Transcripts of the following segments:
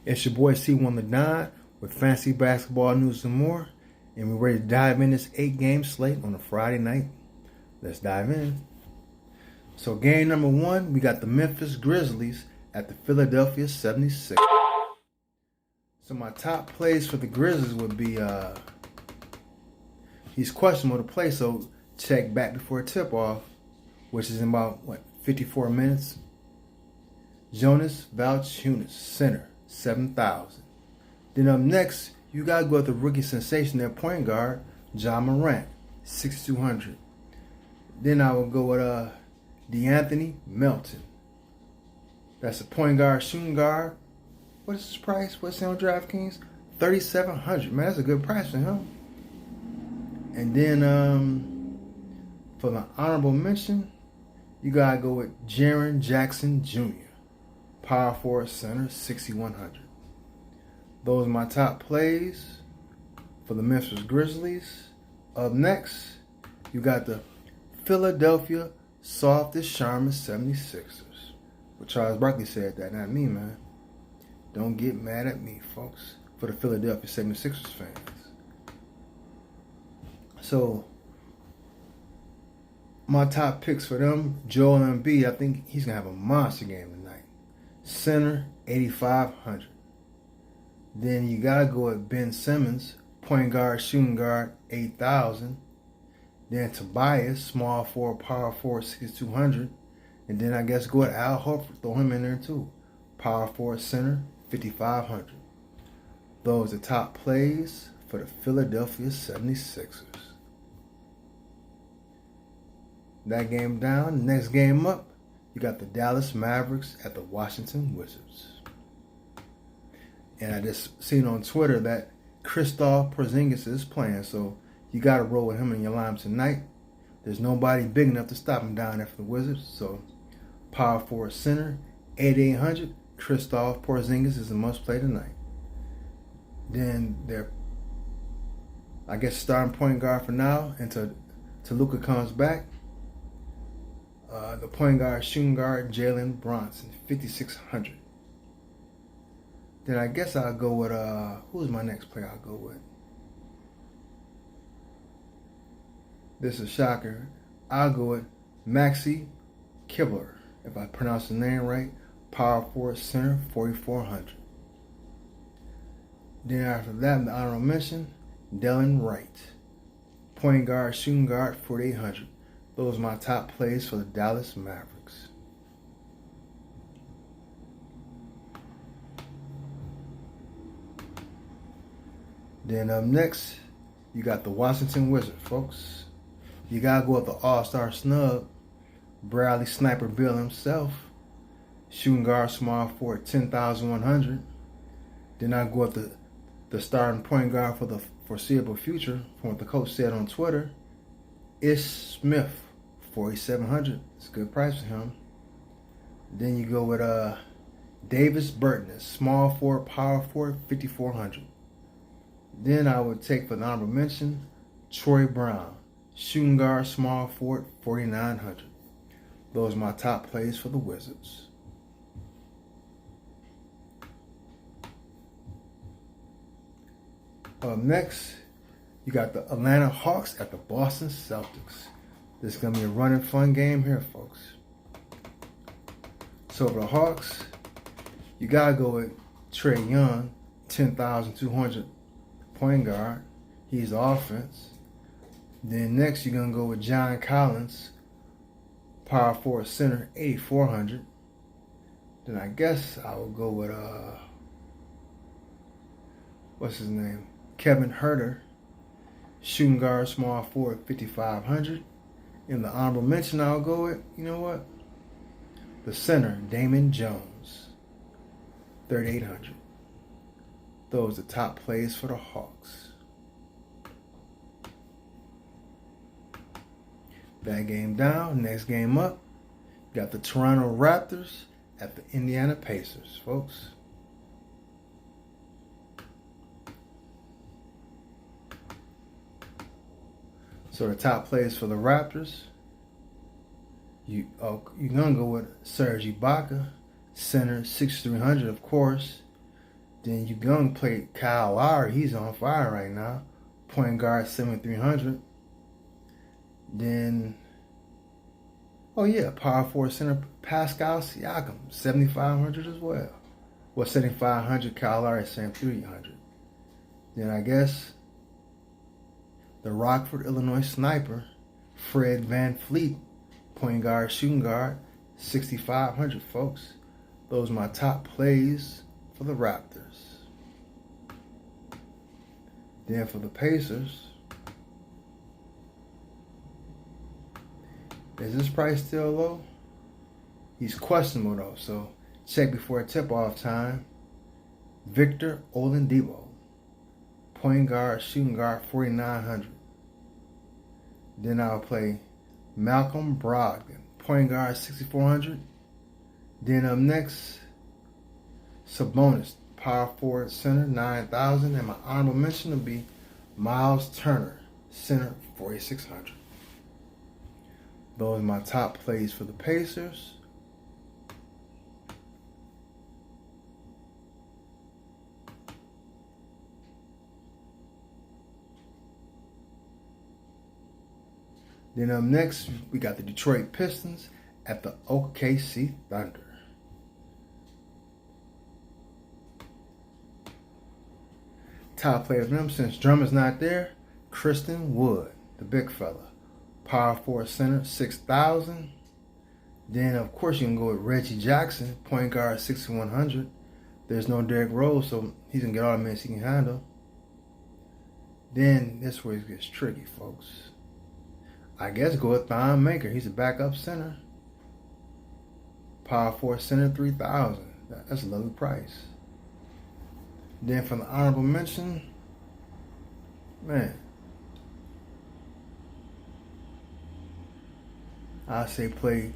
It's your boy C1 the Don with fancy basketball news and more, and we're ready to dive in this 8-game slate on a Friday night. Let's dive in. So game number 1, we got the Memphis Grizzlies at the Philadelphia 76ers. So my top plays for the Grizzlies would be, he's questionable to play, so check back before tip-off, which is in about, 54 minutes. Jonas Valanciunas, center, 7,000. Then up next, you got to go with the rookie sensation at point guard, Ja Morant, 6,200. Then I will go with DeAnthony Melton. That's a point guard, shooting guard. What is his price? What's it on DraftKings? 3,700. Man, that's a good price for him. And then for the honorable mention, you gotta go with Jaren Jackson Jr., power forward center, 6,100. Those are my top plays for the Memphis Grizzlies. Up next, you got the Philadelphia Softest Charmin 76ers. But Charles Barkley said that, not me, man. Don't get mad at me, folks, for the Philadelphia 76ers fans. So, my top picks for them, Joel Embiid, I think he's going to have a monster game tonight. Center, 8,500. Then you got to go with Ben Simmons, point guard, shooting guard, 8,000. Then Tobias, small forward, power forward, 6,200. And then I guess go with Al Horford, throw him in there too. Power forward, center, 5,500. Those are top plays for the Philadelphia 76ers. That game down. Next game up, you got the Dallas Mavericks at the Washington Wizards. And I just seen on Twitter that Kristaps Porzingis is playing, so you got to roll with him in your lineup tonight. There's nobody big enough to stop him down there for the Wizards. So power forward center, 8,800. Kristaps Porzingis is a must play tonight. Then they're, I guess, starting point guard for now until Luka comes back. The point guard, shooting guard, Jalen Brunson, 5,600. Then I guess I'll go with, who's my next player I'll go with? This is a shocker. I'll go with Maxi Kibler, if I pronounce the name right. Power forward center, 4,400. Then after that, the honorable mention, Delon Wright. Point guard, shooting guard, 4,800. Those are my top plays for the Dallas Mavericks. Then up next, you got the Washington Wizards, folks. You got to go with the all-star snub, Bradley Sniper Bill himself. Shooting guard, small forward, 10,100. Then I go with the starting point guard for the foreseeable future, from what the coach said on Twitter, Ish Smith, 4,700. It's a good price for him. Then you go with Davis Bertans, small forward, power forward, 5,400. Then I would take for the honorable mention, Troy Brown, shooting guard, small forward, 4,900. Those are my top plays for the Wizards. Up next, you got the Atlanta Hawks at the Boston Celtics. This is going to be a running fun game here, folks. So for the Hawks, you got to go with Trae Young, 10,200 point guard. He's offense. Then next, you're going to go with John Collins, power forward center, 8,400. Then I guess I will go with, what's his name? Kevin Huerter, shooting guard, small forward, 5,500. In the honorable mention, I'll go with, you know what? The center, Damon Jones, 3,800. Those are the top plays for the Hawks. That game down. Next game up, you got the Toronto Raptors at the Indiana Pacers, folks. So the top plays for the Raptors, you're going to go with Serge Ibaka, center, 6,300, of course. Then you gonna play Kyle Lowry. He's on fire right now. Point guard 7,300. Then, oh yeah, power forward center Pascal Siakam 7,500 as well. Well, 7,500. Kyle Lowry 7,300. Then I guess the Rockford, Illinois sniper Fred VanVleet, point guard, shooting guard, 6,500, folks. Those are my top plays for the Raptors. Then for the Pacers, is this price still low? He's questionable though, so check before tip-off time. Victor Oladipo, point guard, shooting guard, 4,900. Then I'll play Malcolm Brogdon, point guard, 6,400. Then up next, Sabonis, power forward center, 9,000. And my honorable mention will be Miles Turner, center, 4,600. Those are my top plays for the Pacers. Then up next, we got the Detroit Pistons at the OKC Thunder. Top player for them, since Drummond's not there, Christian Wood, the big fella. Power forward center, 6,000. Then, of course, you can go with Reggie Jackson, point guard, 6,100. There's no Derrick Rose, so he's going to get all the minutes he can handle. Then, that's where it gets tricky, folks. I guess go with Thon Maker. He's a backup center. Power forward center, 3,000. That's a lovely price. Then for the honorable mention, man, I say play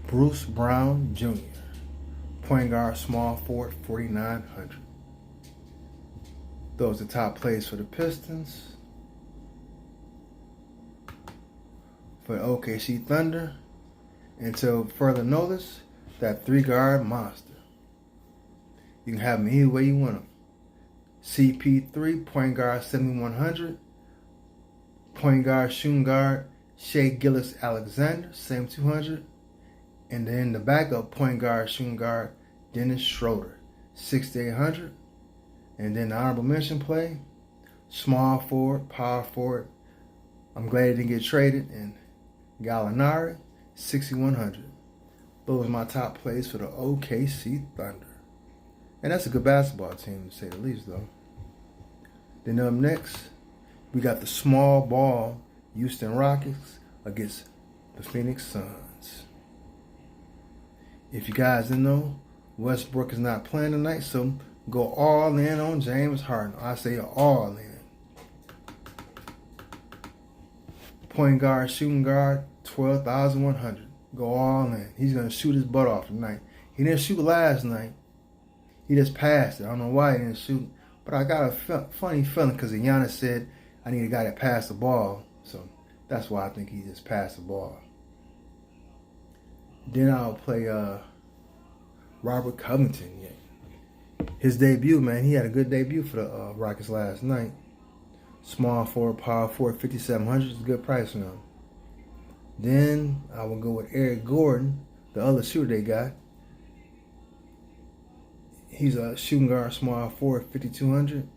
Bruce Brown Jr., point guard, small forward, 4,900. Those are the top plays for the Pistons. For the OKC Thunder, until further notice, that 3-guard monster. You can have them any way you want them. CP3, point guard, 7,100. Point guard, shooting guard, Shea Gilgeous-Alexander, 7,200. And then the backup point guard, shooting guard, Dennis Schroeder, 6,800. And then the honorable mention play, small forward, power forward. I'm glad he didn't get traded. And Gallinari, 6,100. Those are my top plays for the OKC Thunder. And that's a good basketball team, to say the least, though. Then up next, we got the small ball Houston Rockets against the Phoenix Suns. If you guys didn't know, Westbrook is not playing tonight, so go all in on James Harden. I say all in. Point guard, shooting guard, 12,100. Go all in. He's going to shoot his butt off tonight. He didn't shoot last night. He just passed it. I don't know why he didn't shoot. But I got a funny feeling because Giannis said, I need a guy that passed the ball. So that's why I think he just passed the ball. Then I'll play Robert Covington. Yeah. His debut, man. He had a good debut for the Rockets last night. Small forward, power forward, 5,700 is a good price for him. Then I will go with Eric Gordon, the other shooter they got. He's a shooting guard, small forward, 5,200.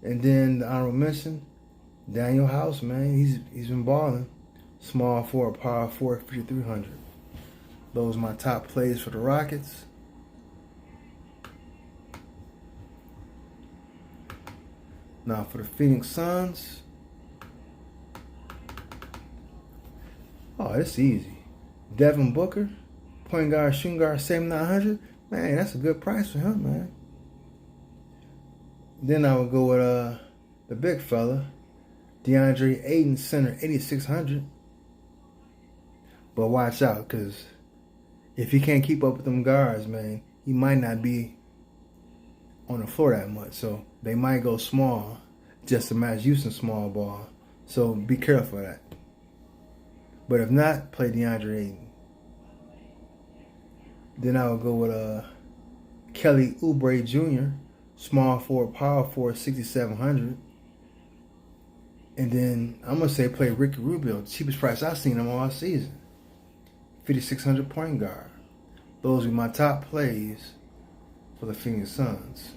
And then the honorable mention, Daniel House, man. He's been balling. Small forward, power forward, 5,300. Those are my top plays for the Rockets. Now for the Phoenix Suns. Oh, it's easy. Devin Booker, point guard, shooting guard, 7,900. Man, that's a good price for him, man. Then I would go with the big fella, DeAndre Ayton, center, 8,600. But watch out, because if he can't keep up with them guards, man, he might not be on the floor that much. So they might go small just to match Houston small ball. So be careful of that. But if not, play DeAndre Ayton. Then I would go with Kelly Oubre Jr., small forward, power forward, 6,700. And then I'm going to say play Ricky Rubio, the cheapest price I've seen him all season. 5,600 point guard. Those are my top plays for the Phoenix Suns.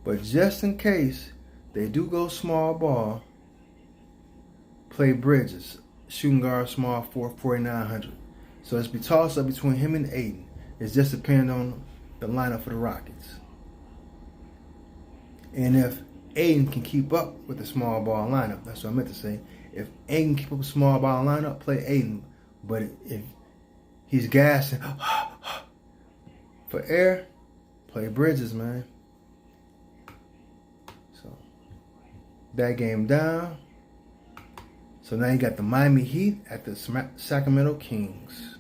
But just in case they do go small ball, play Bridges, shooting guard, small forward, 4,900. So it's be tossed up between him and Aiden. It's just depending on the lineup for the Rockets. And if Aiden can keep up with the small ball lineup, that's what I meant to say. If Aiden can keep up with the small ball lineup, play Aiden. But if he's gassing for air, play Bridges, man. So that game down. So now you got the Miami Heat at the Sacramento Kings.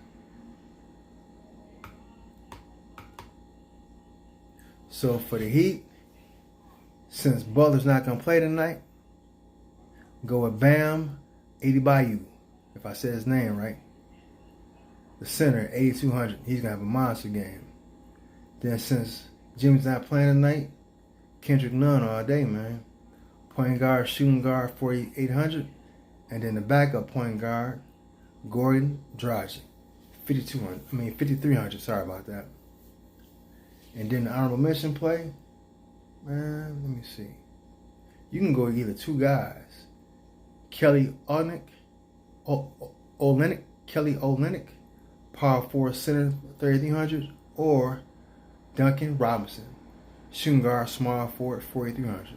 So for the Heat, since Butler's not going to play tonight, go with Bam Adebayo, if I said his name right. The center, 8,200. He's going to have a monster game. Then since Jimmy's not playing tonight, Kendrick Nunn all day, man. Point guard, shooting guard, 4,800. And then the backup point guard, Gordon Dragic, 5,300. Sorry about that. And then the honorable mention play, man, let me see. You can go either two guys. Kelly Olynyk, power forward center, 3,300, or Duncan Robinson, shooting guard, small forward, 4,300.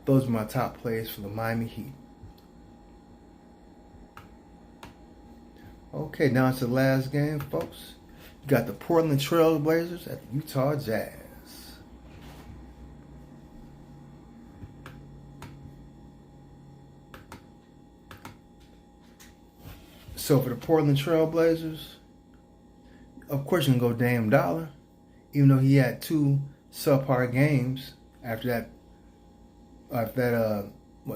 Those are my top plays for the Miami Heat. Okay, down to the last game, folks. You got the Portland Trail Blazers at the Utah Jazz. So for the Portland Trail Blazers, of course you can go Dame Dollar, even though he had two subpar games after that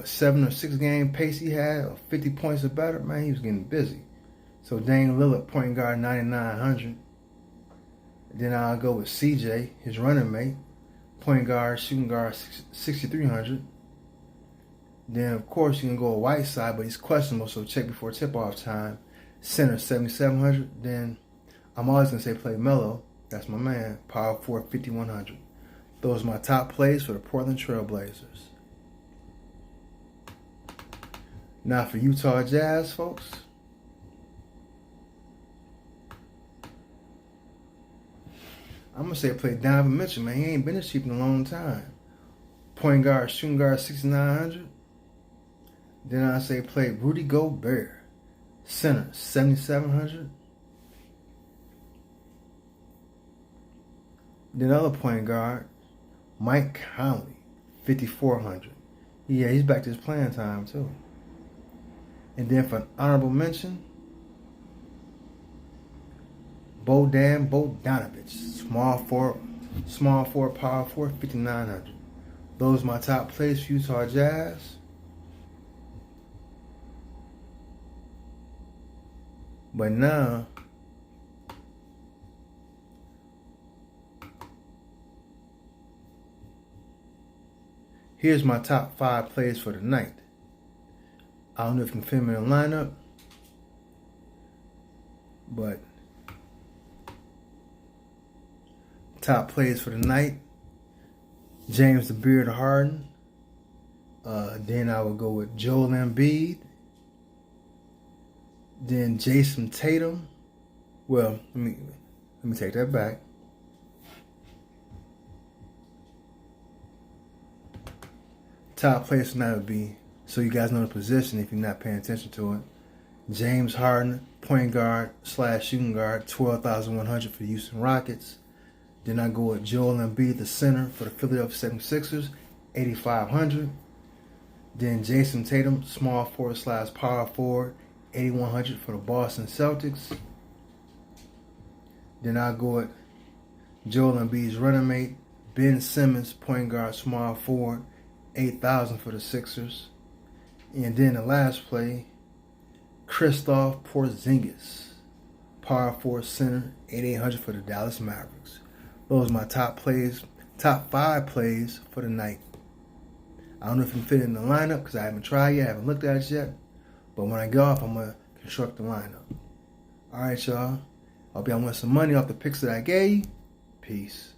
7 or 6 game pace he had, of 50 points or better. Man, he was getting busy. So Dame Lillard, point guard, 9,900. Then I'll go with CJ, his running mate, point guard, shooting guard, 6,300. Then, of course, you can go a Whiteside, but he's questionable, so check before tip-off time. Center, 7,700. Then I'm always going to say play Melo. That's my man. Power forward, 5,100. Those are my top plays for the Portland Trail Blazers. Now for Utah Jazz, folks. I'm going to say play Donovan Mitchell, man. He ain't been this cheap in a long time. Point guard, shooting guard, 6,900. Then I say play Rudy Gobert, center, 7,700. Then other point guard, Mike Conley, 5,400. Yeah, he's back to his playing time too. And then for an honorable mention, Bojan Bogdanovic, small forward, power forward, 5,900. Those are my top plays for Utah Jazz. But now, here's my top 5 plays for the night. I don't know if you can fit me in the lineup, but top plays for the night: James the Beard Harden. Then I would go with Joel Embiid. Then Jason Tatum. Well, let me take that back. Top plays tonight would be, so you guys know the position if you're not paying attention to it, James Harden, point guard / shooting guard, 12,100 for the Houston Rockets. Then I go with Joel Embiid, the center for the Philadelphia 76ers, 8,500. Then Jason Tatum, small forward / power forward, 8,100 for the Boston Celtics. Then I go with Joel Embiid's running mate, Ben Simmons, point guard, small forward, 8,000 for the Sixers. And then the last play, Kristaps Porzingis, power forward center, 8,800 for the Dallas Mavericks. Those are my top 5 plays for the night. I don't know if I'm fitting in the lineup because I haven't tried yet, I haven't looked at it yet. But when I get off, I'm going to construct the lineup. All right, y'all. Hope y'all won some money off the picks that I gave you. Peace.